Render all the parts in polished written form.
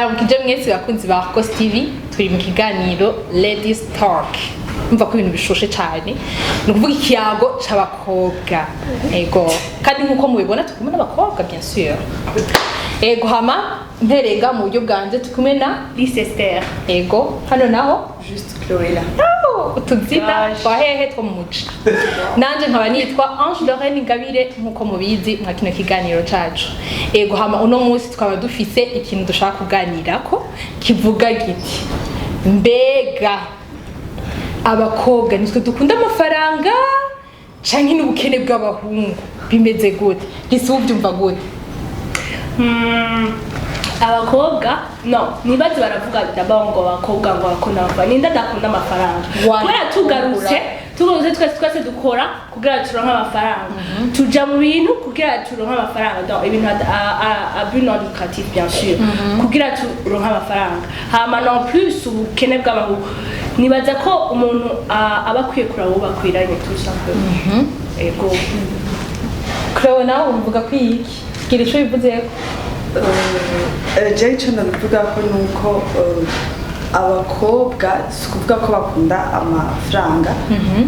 ndaramukije mwese bakunzi ba Coast TV turi mu kiganiro Ladies Talk umva ko ibintu bishoshe cyane no kuvuga ikiyago c'abakobwa ego kandi nkuko mubibona tukumwe n'abakobwa bien sûr ego hama nterega mu buryo bwanje tukumwe na Lise Esther ego hano naho Juste Chloé là. utuzina twahehe two muci nanje nkaba nitwa Ange Lorraine Ngabire nkuko mubizi mwa kino kiganiro cacu ego hama uno munsi twaba dufise ikintu dushaka kuganirako kivuga giti mbega abakobwa nitwe dukunda amafaranga canke n'ubukene bw'abahungu bimeze gute gise uvyumva gute abakobwa no nibazi baravuga ndabongo abakobwa ngo bakunda amafaranga ninda dakunda amafaranga kubera tugarutse twese dukora kugira turonke amafaranga tuja mu bintu kugira turonke amafaranga donc ibintu but non lucratif bien sûr kugira turonke amafaranga hama non plus ubukene bw'abahungu nibaza ko umuntu aba akwiye kuraba uwo bakwiranye tout simplement ego Chloé nawe uvuga ko iki gira ico bivuzeko Jay cyane bivuga ko nuko abakobwa sikuvuga ko bakunda amafaranga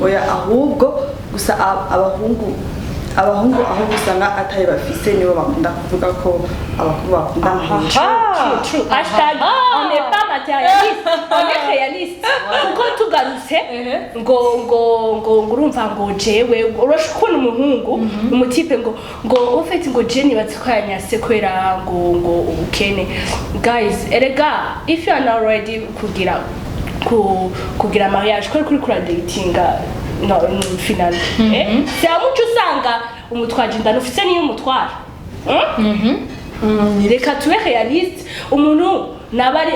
oya ahubwo gusa abahungu aho gusanga atari bafise nibo bakunda kuvuga ko abakobwa bakunda amafaranga. True. Hashtag on n'est pas matérialiste, on est réaliste. Kuko tugarutse ngo urumva ngo jewe urashukuna umuhungu umutipe ngo ufite ngo Jenny batsukanyase kwera ngo ubukene. Guys, erega if you are not ready kugira mariage kuri datinga no final c'est amucu usanga umutwaje ndano ufite niyo umutwara reka tube realiste umuntu nabari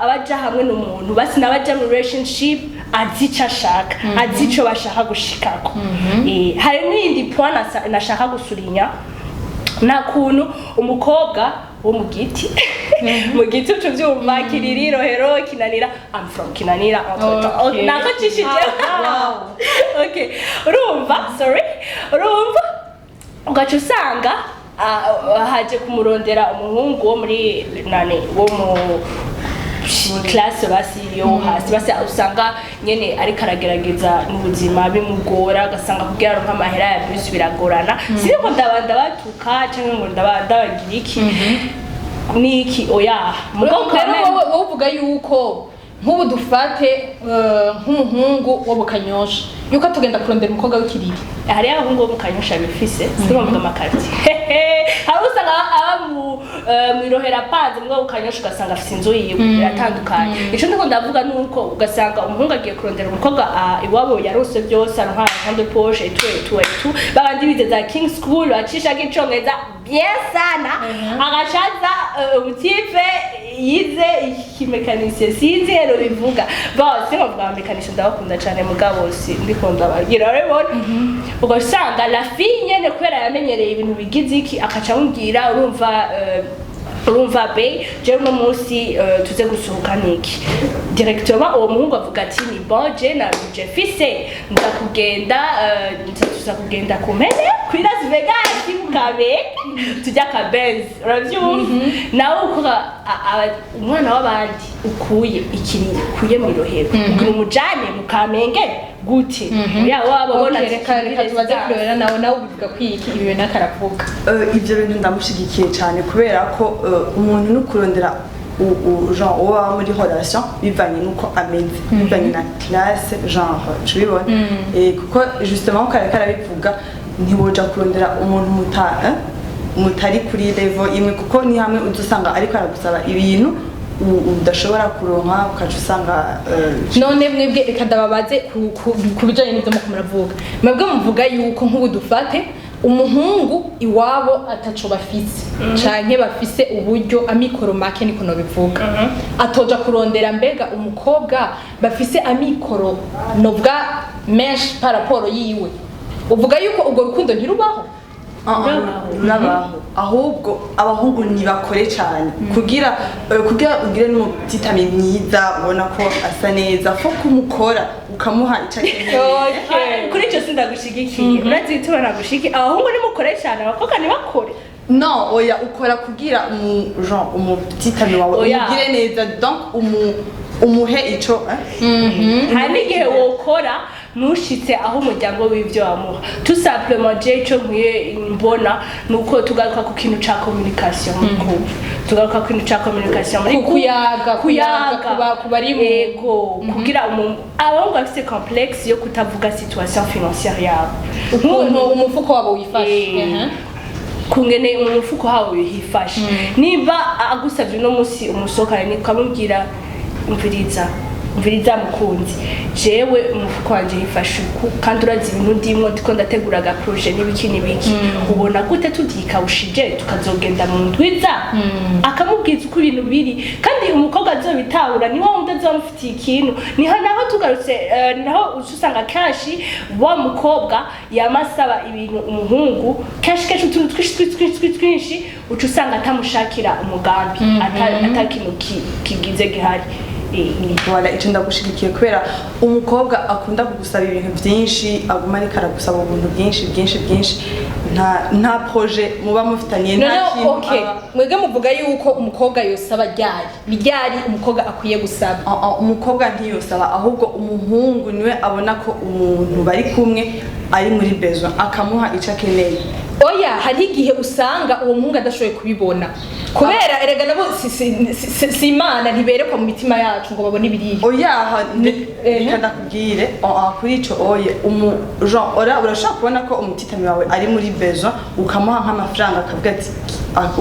abaja hamwe n'umuntu basi nabaja mu relationship azica ashaka azico bashaka gushikako hari n'indi point nashaka gusulinya na kuntu umukobwa wo mu giti mu giti ucuvyumva kiririro hero kinanira I'm from kinanira okay nako cishije okay urumva ugaca usanga haje kumurondera umuhungu wo muri wo mu classe basi yo hasi basi usanga nyene ari karagerageza n'ubuzima bimugora agasanga kugira aronka amahera ya bus biragorana siko ndabanda batuka cyangwa ngo ndabagira iki niki oya mugabo wowe uvuga yuko nk'ubu dufate nk'umuhungu wo bukanyosha yuko tugenda kurondera umukobwa w'ikiriri hari abahungu bo bukanyosha bifise sirumva amakarti hari usanga mu irohera panze mugabo bukanyosha ugasanga afite inzu yiwe biratandukanye ico ndiko ndavuga nuko ugasanga umuhungu agiye kurondera umukobwa iwabo yarose byose aronka kandi poche etu babandi bize za King School acisha gicongereza bien sana agacaza utipe yize ikimekanisye sinzi rero bivuga bose bavuga mekanisye ndabakunda cyane mugabo si ndikunda bagira rero ugasanga la fille nyene kwera yamenyereye ibintu bigize iki akaca mubwira urumva be je no munsi tuze gusohoka niki directement uwo muhungu avuga ati ni bon je na je fise tuza kugenda kumene kuri Las Vegas mukabe tujya kabenz uravyumva nawe ukora umwana w'abandi ukuye ikiri mu irohero ugira umujane mukamenge gute ya wababona reka tubaze kurera nawe ubivuga kwiki ibi nakaravuga ivyo bintu ndamushigikiye cyane kubera ko umuntu n'ukurondera genre uba muri relation bivanye nuko ameze bivanye na classe genre tubibona kuko justement karabivuga ntiwoja kurondera umuntu mutari kuri level imwe kuko ni hamwe udusanga ariko aragusaba ibintu udashobora kuronka ukaca usanga none mwebwe reka ndababaze ku bijanye n'ivyo muko muravuga mwebwe muvuga yuko nk'ubu dufate umuhungu iwabo ataco bafise canke bafise uburyo amikoro make niko no bivuga atoja kurondera mbega umukobwa bafise amikoro novuga menshi par rapport yiwe uvuga yuko ubwo rukundo ntirubaho nabaho ahubwo abahungu ntibakore cyane kugira ugire n'umutitami myiza ubona ko asa neza fo kumukora ukamuha kuri icyo sindagushigikiye urazi tubona gushiki abahungu nimukore cyane abakobwa ntibakore non oya ukora kugira genre umutitami wawe umugire neza donc umuhe ico hari n'igihe wokora nushitse aho umuryango w'ivyo wamuha tout simplement je ico nkwiye mbona nuko tugaruka ku kintu ca communication tugaruka ku kintu ca communication muri kuyaga kubari yego kugira abahungu bafise complexe yo kutavuga situation financière yabo ukuntu umufuko wabo wifashe kungene umufuko wabo wifashe niba agusavye no musi umusokana nikamubwira umviriza mukunzi jewe umufuko wanje yifashe kandi urazi ibintu ndimwo ndiko ndateguraga projet n'ibiki ubona gute tudikawushije tukazogenda mu ndwiza akamubwiza uko ibintu biri kandi umukobwa azobitahura niho wundi azomufitiye ikintu niho naho tugarutse naho usanga kashi wa mukobwa yamasaba ibintu umuhungu kashi utuntu twinshi uca usanga atamushakira umugambi atakintu kigize gihari wala ico ndagushigikiye kubera umukobwa akunda kugusaba ibintu byinshi aguma ariko aragusaba ubuntu bwinshi nta projet muba mufitaniye nta kintu okay mwege muvuga yuko umukobwa yosaba ryari umukobwa akwiye gusaba umukobwa ntiyosaba ahubwo umuhungu niwe abona ko umuntu bari kumwe ari muri besoin akamuha ico akeneye oya hari igihe usanga uwo muhungu adashoboye kubibona kubera erega nabo si imana ntiberekwa mu mitima yacu ngo babone ibiriye oya reka ndakubwire kuri ico oye urashobora kubona ko umutitami wawe ari muri besoin ukamuha nk'amafaranga akavuga ati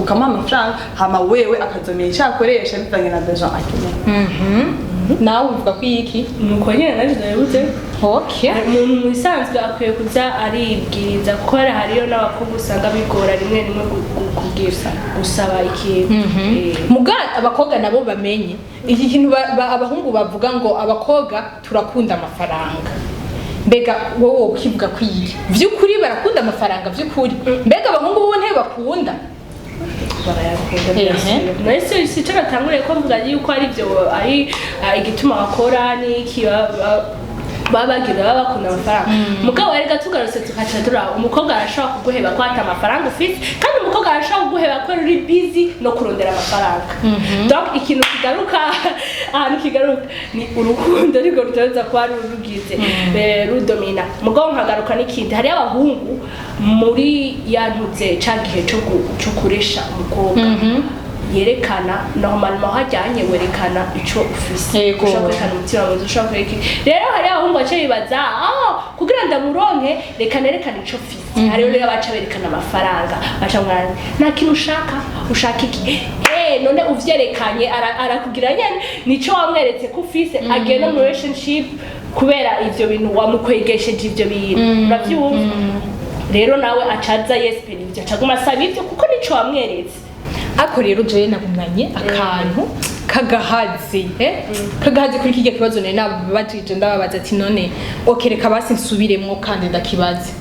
ukamuha amafaranga hama wewe akazomera icyo akoresha bivanye na besoin akeneye nawe uvuga ko iki nuko nyene naje ndabibuze okay umuntu musanzwe akwiye kuza aribwiriza kuko hariyo n'abakobwa usanga bigora rimwe kubwirsa gusaba ikintu muga abakobwa nabo bamenye iki kintu abahungu bavuga ngo abakobwa turakunda amafaranga mbega wowe ukivuga kwiki vy'ukuri barakunda amafaranga vy'ukuri mbega abahungu bo ntibakunda nahise sico natanguriye ko mvuga yuko ari byo ari igituma bakora n'iki babagira bakunda amafaranga mugabo rega tugarutse tukaca dura umukobwa arashobora kuguheba ko ata amafaranga ufite kandi umukobwa arashobora kuguheba ko uri busy no kurondera amafaranga donc ikintu kigaruka ahantu kigaruka ni urukundo ariko rutaza kwa rugize rudomina mugabo nkagaruka n'ikindi hari abahungu muri yantuze cagihe cyo kuresha umukobwa yerekana normalement hajyanye werekana ico ufise ushaka kwerekana umutima wawe ushaka kwerekana rero hari abahungu bace bibaza kugira ndamuronke reka nerekana ico ufise hari rero baca berekana amafaranga baca mwana nta kintu ushaka iki none uvyerekanye arakugira nyene nico wamweretse ko ufise agenda mu relationship kubera ivyo bintu wamukwegesheje ivyo bintu uravyumva rero nawe acaza yespera ivyo acaguma asaba ivyo kuko nico wamweretse ako rero je nabumanye akantu kagahazi kuri kijya kibazo ne nababajije ndababaza ati none okereka basi nsubiremwo kandi ndakibaze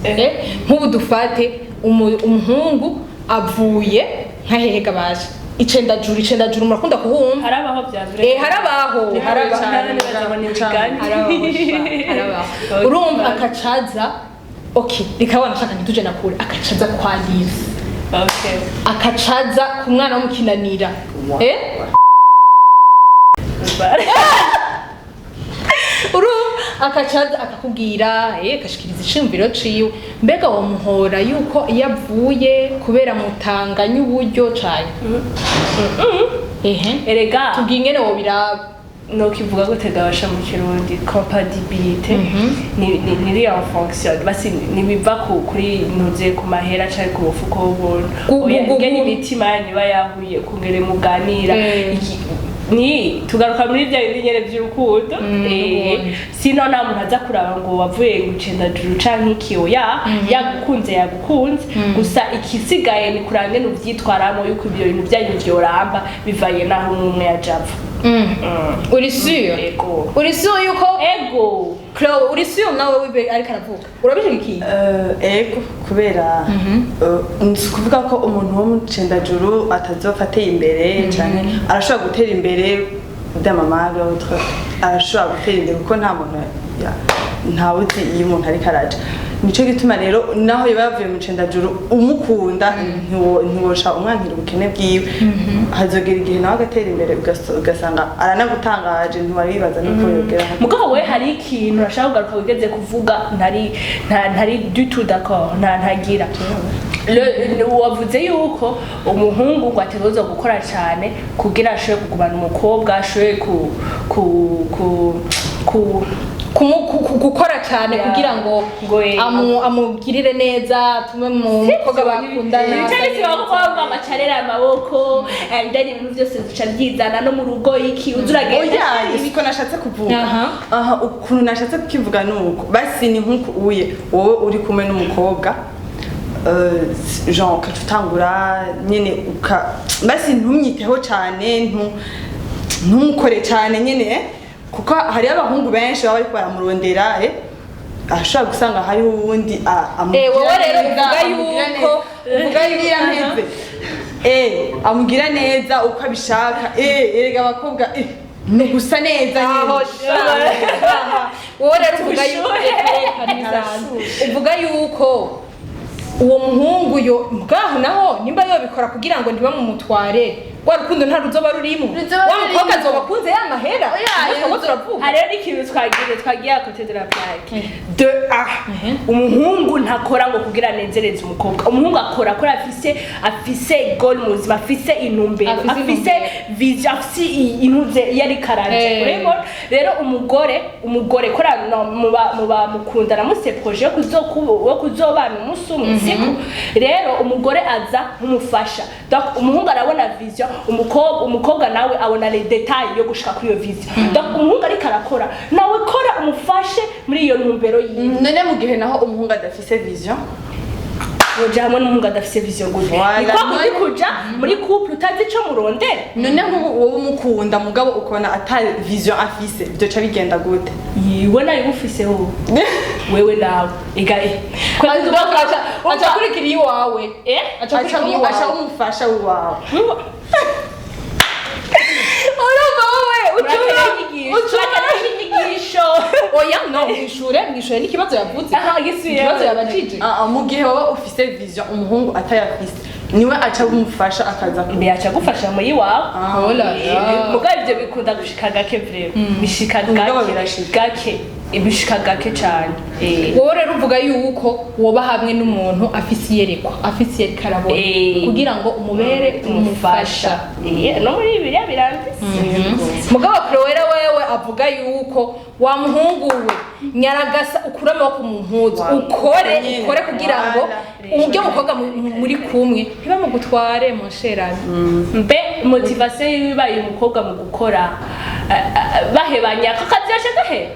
nk'ubu dufate umuhungu avuye nkahehega baje icendajuru murakunda kuhumva harabaho byazure harabaho urumva akacaza okay rikabana shaka ntituje nakure akacaza kwa Liz okay akacaza ku mwana w'umukinanira akacaza akakubwira akashikiriza ishimviro ciwe mbega wo muhora yuko iyo avuye kubera mutanganya uburyo cyane erega tubwingene wo biraba no kivuga ko tegabasha mu kirundi compatibilité ni ri en fonction basi ni biva kuri nuze ku mahera cyane ku bufuko w'ubuntu ngene imitima yanyu bayahuye kungere muganira ni tugaruka muri bya binyere by'urukundo sino nta muntu aza kuraba ngo wavuye gucenda juru canke ikiyo yagukunze gusa ikisigaye ni kurange n'uvyitwaramo yuko ibyo bintu byanyu byoramba bivaye naho umwe yajava uri sûr ego uri sûr yuko ego Chloe uri sûr nawe wibe ariko aravuga urabishigikiye ego kubera kuvuga ko umuntu wo mu cendajuru atazofata imbere cyane arashobora gutera imbere d'amamare autre arashobora gutera imbere kuko nta muntu ntawuzi iyo umuntu ariko araje nico gituma rero naho yoba yavuye mu cendajuru umukunda ntiwosha umwankira ubukene bwiwe hazogera igihe nawe agatera imbere ugasanga aranagutangaje ntiwaribaza nuko yogera mugabo we hari ikintu urashaka kugaruka wigeze kuvuga ntari du tout d'accord ntagira wavuze yuko umuhungu ngo ategerezwa gukora cyane kugira ashobore kugumana umukobwa ashobore gukora cyane kugira ngo amugirire neza tume mu mukobwa bakundana cyane si bako kwa amacarera amaboko ndani ibintu byose duca byizana no mu rugo iki uzuragenda ibiko nashatse kuvuga aha ukuntu nashatse kukivuga nuko basi ni nkuko wowe uri kumwe n'umukobwa genre ukatutangura nyene basi ntumyiteho cyane ntumukore cyane nyene kuko hari abahungu benshi baba bariko baramurondera ashobora gusanga hari uwundi wowe rero amugira neza uko abishaka erega abakobwa gusa neza wowe rero uvuga yuko uwo muhungu yo bwaho naho nimba yobikora kugira ngo ntibamumutware wa rukundo nta ruzoba rurimo wa mukobwa azoba kunze ya mahera hari n'ikintu twagiye akotedera plaque de umuhungu ntakora ngo kugira nezereze umukobwa umuhungu akora afise goal muzima afise intumbero afise vision afise intuze yari karanje rero umugore kora muba mukundana muse projet yo kuzobana umunsi umwe siko rero umugore aza nkumufasha donc umuhungu arabona vision umukobwa nawe abona les détails yo gushaka kuri iyo vision donc umuhungu ariko arakora nawe kora umufashe muri iyo ntumbero yiwe none mu gihe naho umuhungu adafise vision woja hamwe n'umuhungu adafise vision gute niko kuja muri couple utazi ico murondera none wowe umukunda mugabo ukona atari vision afise byo ca bigenda gute yiwe nayo ufise wewe nawe acha kurikira iwawe acha umufasha wawe oya no mwishure n'ikibazo yavuze ikibazo yabajije mu gihe wowe ufise vision umuhungu atayafise niwe aca umufasha akaza kumbe aca gufasha muri wawe mugabo ibyo bikunda gushika gake vreo bishika gake ibishika gake cyane wowe rero uvuga yuko woba hamwe n'umuntu afise iyerekwa arabona kugira ngo umubere umufasha no muri ibiriya biranditse mugabo Florera wewe avuga yuko wa muhungu we nyaragasa ukura amaboko mu mpuzu ukore kugira ngo umujye mukobwa muri kumwe ntibamugutware mu sherani mbe motivation yibaye umukobwa mu gukora bahebanya kakavyashe gahe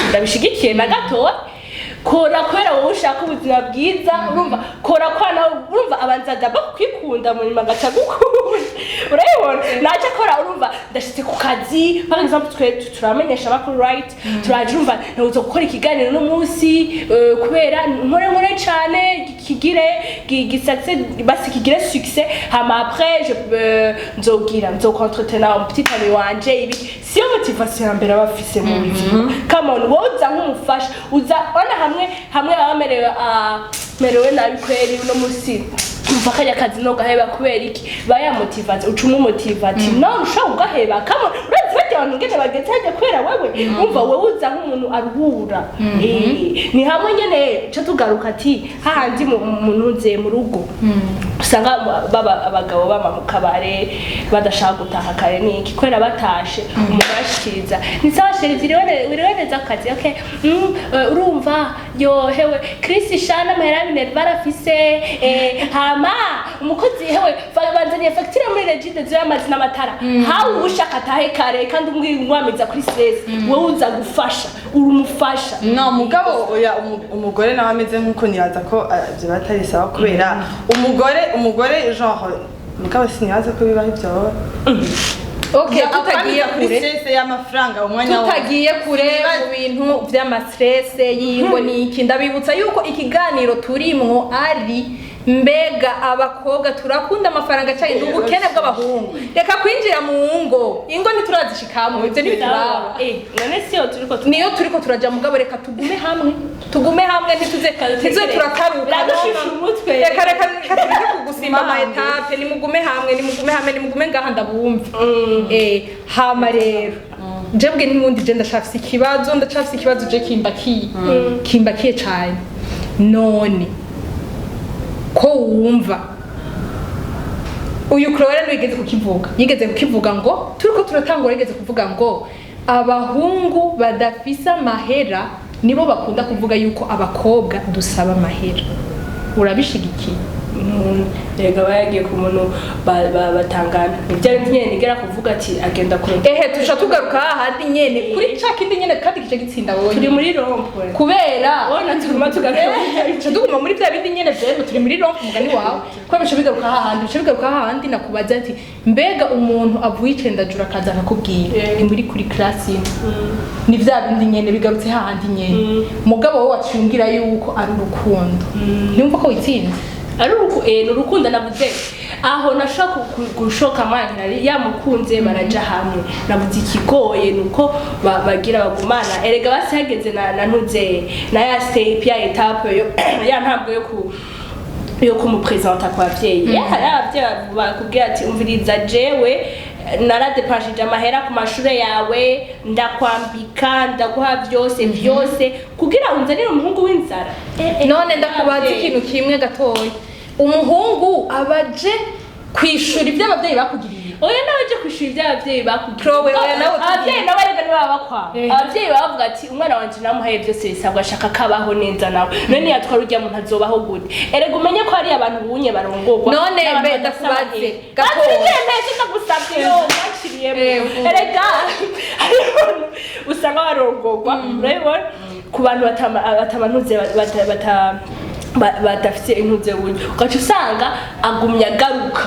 ndabishigikiye na gato kora kwera wowe ushaka ubuzima bwiza urumva kora kwana urumva abanzaga bakwikunda muri magaca gukunda urayibona naje kora urumva ndashitse ku kazi par exemple twe turamenyesha bakuru right turaje urumva ntuzo gukora ikiganiro no munsi kubera nkore cyane kigire gisatse basi kigire succès hama après nzo contretenir un petit ami wanje ibi si motivation ya mbere abafise mu buzima come on woza nk'umufasha uza ona hamwe amerewe nabi kweri uno musi umva kajya kazi no gaheba kubera iki baya motivate ucuma motivate no ushaka ugaheba kama urazi bati abantu ngene bagetaje kwera wewe umva wewe uza nk'umuntu aruhura ni hamwe nyene cyo tugaruka ati hahandi umuntu uze mu rugo usanga baba abagabo bama mu kabare badashaka gutaha kare niki kwera batashe umugashikiriza ni sawa sheri wireweza akazi okay urumva yo hewe Chris Shana mahera minerva afise hama umukozi hewe banzaniye facture muri regide z'amazi n'amatara hawo ushaka atahe kare kandi umwamiza kuri stress wowe uza gufasha urumufasha no mugabo oya umugore nawe ameze nkuko nibaza ko byo batari sawa kubera umugore genre mugabo sinibaza ko bibaho ibyo okay tutagiye kure stress y'amafaranga umwanya tutagiye kure mu bintu by'ama stress y'ingo niki ndabibutsa yuko ikiganiro turimwo ari mbega abakobwa turakunda amafaranga cyane n'ubukene bw'abahungu reka kwinjira mu ngo ingo ntiturazishikamo ibyo ntibituraba none siyo niyo turiko turaja mugabo reka tugume hamwe ntituze turakaruka reka tureke kugusimba ama etape nimugume hamwe ngaha ndabumve hama rero jebwe n'ubundi je ndashafise ikibazo je kimbakiye cyane none ko wumva uyu Chloé yigeze kukivuga ngo turiko turatangura yigeze kuvuga ngo abahungu badafise amahera nibo bakunda kuvuga yuko abakobwa dusaba amahera urabishigikiye Ega bayagiye ku muntu batangana ibyo nyene nigera kuvuga ati agenda kure tusha tugaruka hahandi nyene kuri ca kindi nyene kandi kice gitsinda wowe turi muri rompo kubera ona tuguma tugaruka tuguma muri bya bindi nyene byo turi muri rompo mugani wawe ko bice bigaruka hahandi nakubaza ati mbega umuntu avuye icendajura kaza akakubwira muri kuri classe ni vya bindi nyene bigarutse hahandi nyene mugabo wowe wacungira yuko ari urukundo nimva ko witsinze ari urukundo navuze aho nashaka gushoka manje yamukunze baraja hamwe navuze ikigoye nuko bagira bagumana erega basihageze na ntuze na ya step ya etape ya ntabwo yo kumupresenta kwa vyeyi abavyeyi bakubwira ati umviriza jewe naradepashije amahera ku mashure yawe ndakwambika ndaguha byose kugira unzanire umuhungu w'inzara none ndakubaza ikintu kimwe gatoya umuhungu abaje kwishura ibyo abavyeyi bakugiriye oya nabaje kwishura ibyo abavyeyi bakugiriye abavyeyi nabo rega niba bakwa abavyeyi bavuga ati umwana wanje namuhaye byose bisabwa ashaka kabaho neza nawe none yatwara urya muntu azobaho gute erega umenye ko hari abantu bunye barongorwa none mbe ndakubaze gatoya nese ndagusabye bakiriyemo erega usanga barongorwa urabibona ku bantu batamantuze badafite intuze bunye ugaca usanga agumya agaruka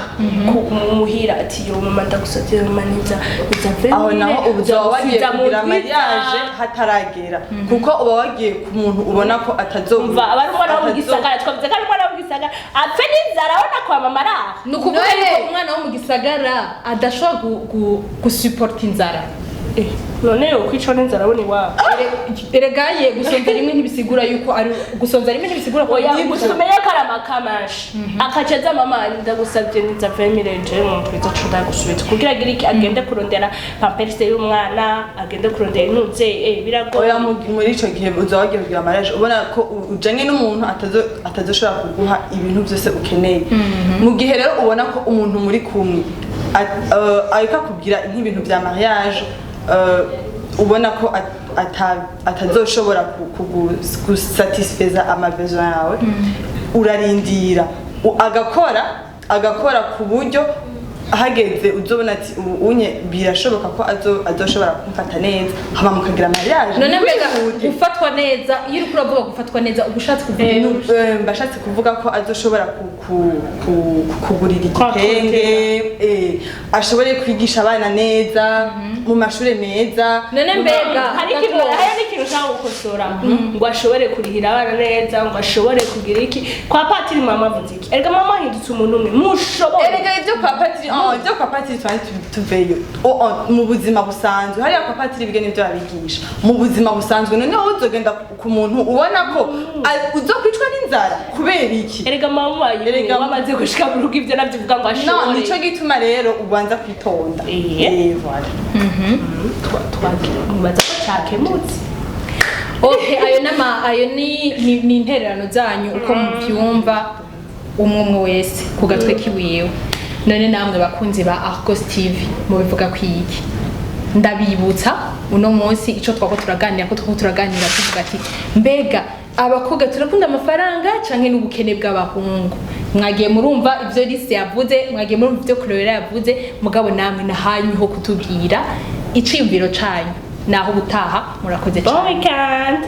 muhira ati yo mama ndagusabye maniza aho naho ubuzo wagiye kugira mariage hataragera kuko uba wagiye ku muntu ubona ko atazomva abari umwana wo mu gisagara twavuze ko ari umwana wo mu gisagara apfe n'inzara abona kwa mama araha ni ukuvuga yuko umwana wo mu gisagara adashobora gusupport inzara none yo kwica n'inzara abona iwabo erega ye gusonza rimwe ntibisigura yuko ari gusonza rimwe ntibisigura ko gusumenye karama kamashi akacaza mama ndagusabye niza femireje mu twiza cuda gusubita kugira agiriki agende kurondera pamperse y'umwana agende kurondera intuze biragoye oya muri ico gihe uzawagiye kugira mariage ubona ko ujanye n'umuntu atazoshobora kuguha ibintu byose ukeneye mu gihe rero ubona ko umuntu muri kumwe ariko kugira nk'ibintu bya mariage ubona ko atazoshobora kugusatisfeza amabesoin yawe urarindira agakora ku buryo hageze uzobona ati unye birashoboka ko azoshobora kumfata neza hama mukagira mariage none mbega gufatwa neza iyo uri kuravuga gufatwa neza ubushatse kuvuga mbashatse kuvuga ko azoshobora kugurira igitenge ashobore kwigisha abana neza mu mashure meza none mbega hari n'ikintu ushaka gukosora ngo ashobore kurihira abana neza ngo ashobore kugira iki kwa patiri mama avuze iki erega mama ahindutse umuntu umwe mushobora erega ibyo kwa patiri ibyo kwa patiri tuveyo mu buzima busanzwe hariya kwa patiri bige n'ibyo babigisha mu buzima busanzwe noneho uzogenda ku muntu ubona ko uzokwicwa n'inzara kubera iki erega mama erega bamaze gushika mu rugo ibyo navyo uvuga ngo ashobore no nico gituma rero ubanza kwitonda voilà mubaza ko cyakemutse okay ayo ni intererano zanyu uko muvyumva umwe wese ku gatwe kiwiwe none namwe bakunzi ba Argos TV mubivuga kwiki ndabibutsa uno munsi ico twako turaganira tuvuga ati mbega abakobwa turakunda amafaranga canke n'ubukene bw'abahungu mwagiye murumva ivyo Lise yavuze mwagiye murumva ivyo Chloé yavuze mugabo namwe nahanyu kutubwira iciyumviro canyu naho ubutaha murakoze cyane bon weekend